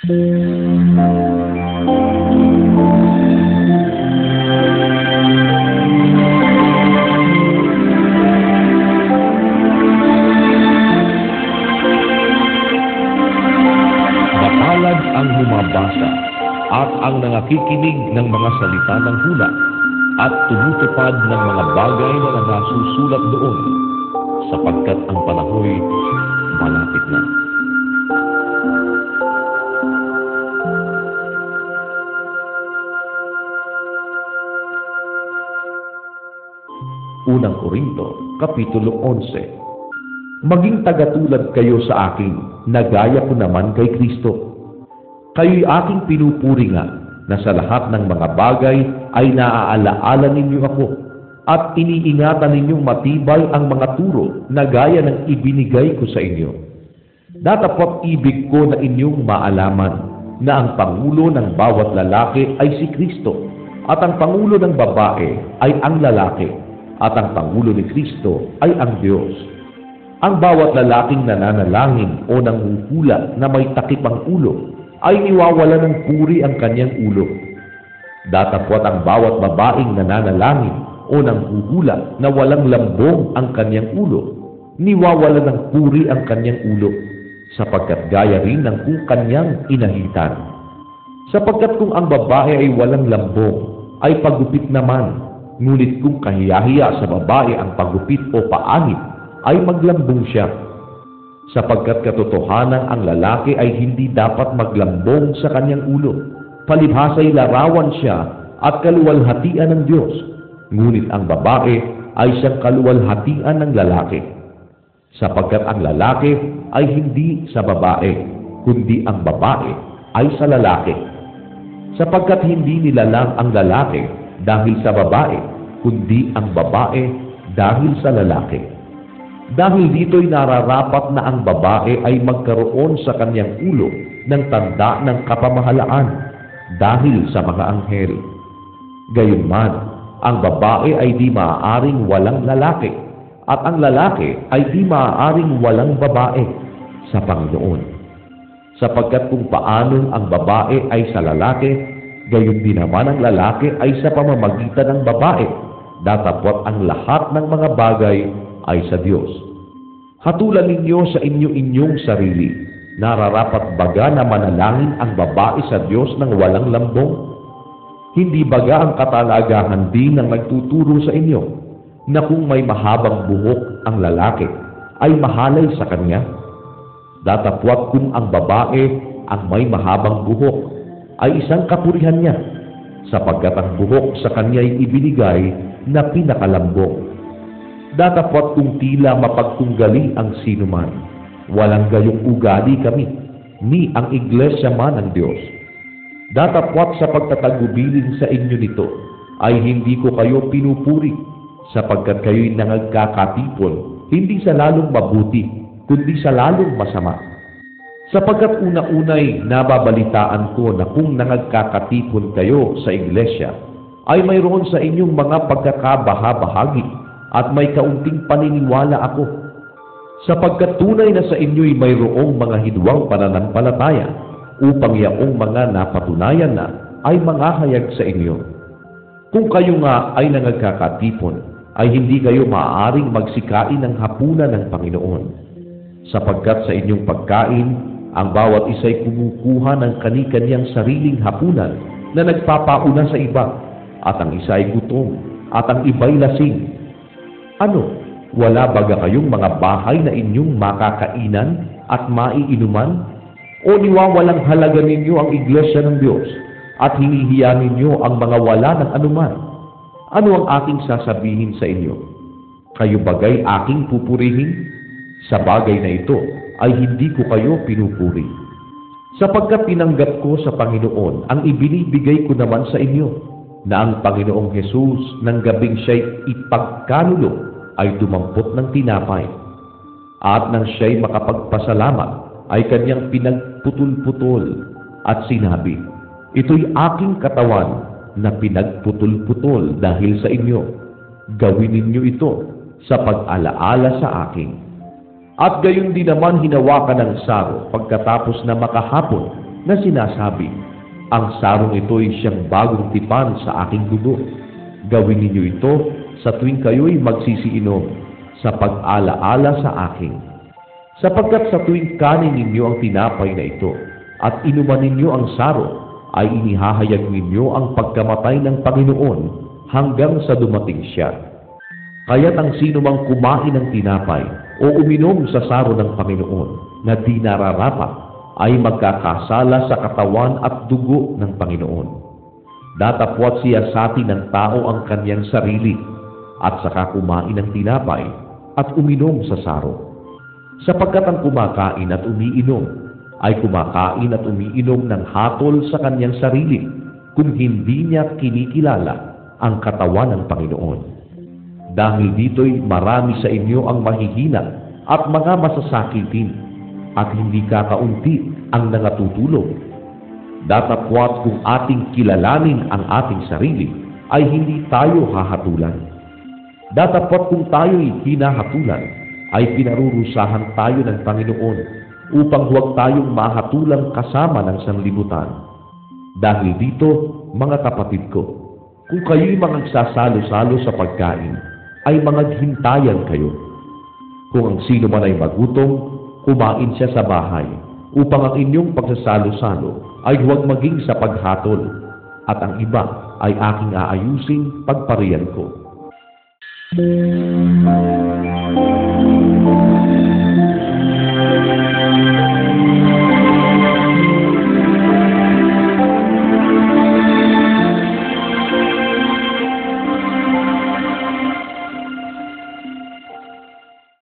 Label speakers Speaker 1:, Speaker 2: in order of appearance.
Speaker 1: Mapalad ang humabasa at ang nangakikinig ng mga salita ng hula at tumutupad ng mga bagay na nasusulat doon, sapagkat ang panahoy malapit na. Unang Korinto, Kapitulo 11. Maging tagatulad kayo sa akin, na gaya ko naman kay Kristo. Kayo'y aking pinupuri nga, na sa lahat ng mga bagay ay naaalaala ninyo ako, at iniingatan ninyong matibay ang mga turo na gaya ng ibinigay ko sa inyo. Datapot ibig ko na inyong maalaman na ang pangulo ng bawat lalaki ay si Kristo, at ang pangulo ng babae ay ang lalaki, at ang pangulo ni Kristo ay ang Diyos. Ang bawat lalaking nananalangin o nanghuhula na may takip ang ulo ay niwawala ng puri ang kanyang ulo. Datapwat ang bawat babaeng nananalangin o nanghuhula na walang lambong ang kanyang ulo, niwawala ng puri ang kanyang ulo, sapagkat gaya rin ng kung kanyang inahitan. Sapagkat kung ang babae ay walang lambong, ay pagupit naman, ngunit kung kahiyahiya sa babae ang pagupit o paanit, ay maglambong siya. Sapagkat katotohanan ang lalaki ay hindi dapat maglambong sa kanyang ulo, palibhasa'y larawan siya at kaluwalhatian ng Diyos, ngunit ang babae ay siyang kaluwalhatian ng lalaki. Sapagkat ang lalaki ay hindi sa babae, kundi ang babae ay sa lalaki. Sapagkat hindi nilalang ang lalaki dahil sa babae, kundi ang babae dahil sa lalaki. Dahil dito'y nararapat na ang babae ay magkaroon sa kanyang ulo ng tanda ng kapamahalaan dahil sa mga anghel. Gayunman, ang babae ay di maaaring walang lalaki, at ang lalaki ay di maaaring walang babae sa Panginoon. Sapagkat kung paanong ang babae ay sa lalaki, gayon din naman ang lalaki ay sa pamamagitan ng babae, datapot ang lahat ng mga bagay ay sa Diyos. Hatulan ninyo sa inyong sarili, nararapat baga na manalangin ang babae sa Diyos ng walang lambong? Hindi baga ang katalagahan din ng nagtuturo sa inyo, na kung may mahabang buhok ang lalaki, ay mahalay sa kanya? Datapwat kung ang babae ang may mahabang buhok, ay isang kapurihan niya, sapagkat ang buhok sa kanya'y ibinigay na pinakalambong. Datapwat kung tila mapagtunggali ang sinuman, walang gayong ugali kami, ni ang iglesia man ng Diyos. Datapwat sa pagtatagubilin sa inyo nito, ay hindi ko kayo pinupuri, sapagkat kayo'y nangagkakatipon, hindi sa lalong mabuti, kundi sa lalong masama. Sapagkat una-unay nababalitaan ko na kung nangagkakatipon kayo sa iglesia, ay mayroon sa inyong mga pagkakabaha-bahagi, at may kaunting paniniwala ako. Sapagkat tunay na sa inyo'y mayroong mga hidwang pananampalataya, upang yaong mga napatunayan na ay mangahayag sa inyo. Kung kayo nga ay nangagkakatipon, ay hindi kayo maaaring magsikain ng hapunan ng Panginoon. Sapagkat sa inyong pagkain, ang bawat isa'y kumukuha ng kani-kanyang sariling hapunan na nagpapauna sa iba, at ang isa'y gutom, at ang iba'y lasing. Ano, wala baga kayong mga bahay na inyong makakainan at maiinuman? O niwawalang halaga ninyo ang iglesia ng Diyos at hinihiya ninyo ang mga wala ng anuman? Ano ang aking sasabihin sa inyo? Kayo bagay aking pupurihin? Sa bagay na ito ay hindi ko kayo pinupuri. Sapagkat tinanggap ko sa Panginoon ang ibinibigay ko naman sa inyo, na ang Panginoong Jesus ng gabing siya'y ipagkanulo ay dumampot ng tinapay, at nang siya'y makapagpasalamat ay kanyang pinagputol-putol at sinabi, "Ito'y aking katawan na pinagputol-putol dahil sa inyo. Gawin ninyo ito sa pag-alaala sa akin." At gayon din naman hinawakan ng saro pagkatapos na makahapon na sinasabi, "Ang sarong ito'y siyang bagong tipan sa aking dugo. Gawin ninyo ito sa tuwing kayo'y magsisiinom sa pag-alaala sa akin. Sapagkat sa tuwing kanin ninyo ang tinapay na ito at inuman ninyo ang saro, ay inihahayag ninyo ang pagkamatay ng Panginoon hanggang sa dumating siya. Kaya't ang sino mang kumain ng tinapay o uminom sa saro ng Panginoon na di nararapat ay magkakasala sa katawan at dugo ng Panginoon. Datapwat siya sa atin ng tao ang kanyang sarili at saka kumain ng tinapay at uminom sa saro. Sapagkat ang kumakain at umiinom ay kumakain at umiinom ng hatol sa kanyang sarili kung hindi niya kinikilala ang katawan ng Panginoon. Dahil dito'y marami sa inyo ang mahihina at mga masasakitin at hindi kakaunti ang nangatutulog. Datapwat kung ating kilalanin ang ating sarili ay hindi tayo hahatulan. Datapwat kung tayo'y hinahatulan ay pinarurusahan tayo ng Panginoon upang huwag tayong mahatulang kasama ng sanlibutan. Dahil dito, mga kapatid ko, kung kayo'y magsasalo-salo sa pagkain, ay mangaghintayan kayo. Kung ang sino man ay magutom, kumain siya sa bahay, upang ang inyong pagsasalo-salo ay huwag maging sa paghatol, at ang iba ay aking aayusing pagpariyan ko.